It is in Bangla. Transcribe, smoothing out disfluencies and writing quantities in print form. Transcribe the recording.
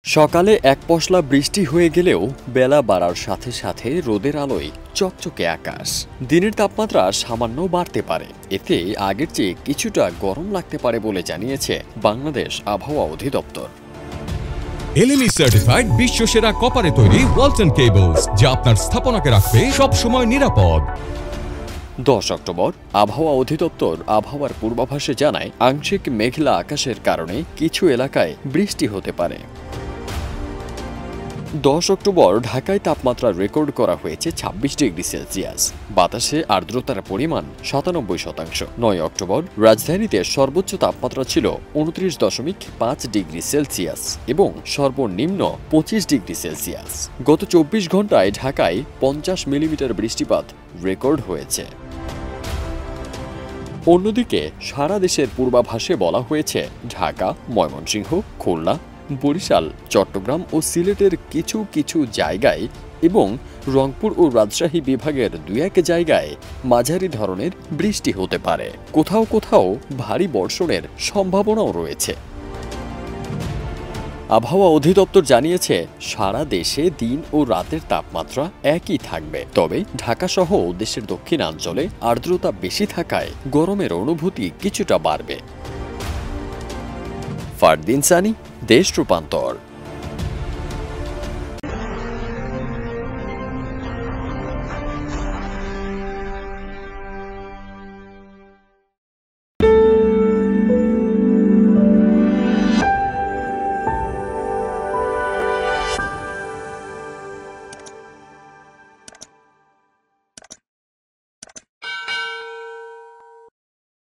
সকালে এক পশলা বৃষ্টি হয়ে গেলেও বেলা বাড়ার সাথে সাথে রোদের আলোয় চকচকে আকাশ। দিনের তাপমাত্রা সামান্য বাড়তে পারে, এতে আগের চেয়ে কিছুটা গরম লাগতে পারে বলে জানিয়েছে বাংলাদেশ আবহাওয়া অধিদপ্তর। এলএমই সার্টিফাইড বিশ্বসেরা কপারে তৈরি ওয়ালটন কেবলস, যা আপনার স্থাপনাকে রাখবে সব সময় নিরাপদ। 10 অক্টোবর আবহাওয়া অধিদপ্তর আবহাওয়ার পূর্বাভাসে জানায়, আংশিক মেঘলা আকাশের কারণে কিছু এলাকায় বৃষ্টি হতে পারে। 10 অক্টোবর ঢাকায় তাপমাত্রা রেকর্ড করা হয়েছে 26 ডিগ্রি সেলসিয়াস, বাতাসে আর্দ্রতার পরিমাণ 97%। 9 অক্টোবর রাজধানীতে সর্বোচ্চ তাপমাত্রা ছিল 29.5 ডিগ্রি সেলসিয়াস এবং সর্বনিম্ন 25 ডিগ্রি সেলসিয়াস। গত 24 ঘন্টায় ঢাকায় 50 মিলিমিটার বৃষ্টিপাত রেকর্ড হয়েছে। অন্যদিকে সারা দেশের পূর্বাভাসে বলা হয়েছে, ঢাকা, ময়মনসিংহ, খুলনা, বরিশাল, চট্টগ্রাম ও সিলেটের কিছু কিছু জায়গায় এবং রংপুর ও রাজশাহী বিভাগের 2-1 জায়গায় মাঝারি ধরনের বৃষ্টি হতে পারে। কোথাও কোথাও ভারী বর্ষণের সম্ভাবনাও রয়েছে। আবহাওয়া অধিদপ্তর জানিয়েছে, সারা দেশে দিন ও রাতের তাপমাত্রা একই থাকবে, তবে ঢাকাসহ দেশের দক্ষিণাঞ্চলে আর্দ্রতা বেশি থাকায় গরমের অনুভূতি কিছুটা বাড়বে। ফারদিন সানি, দেশ রূপান্তর।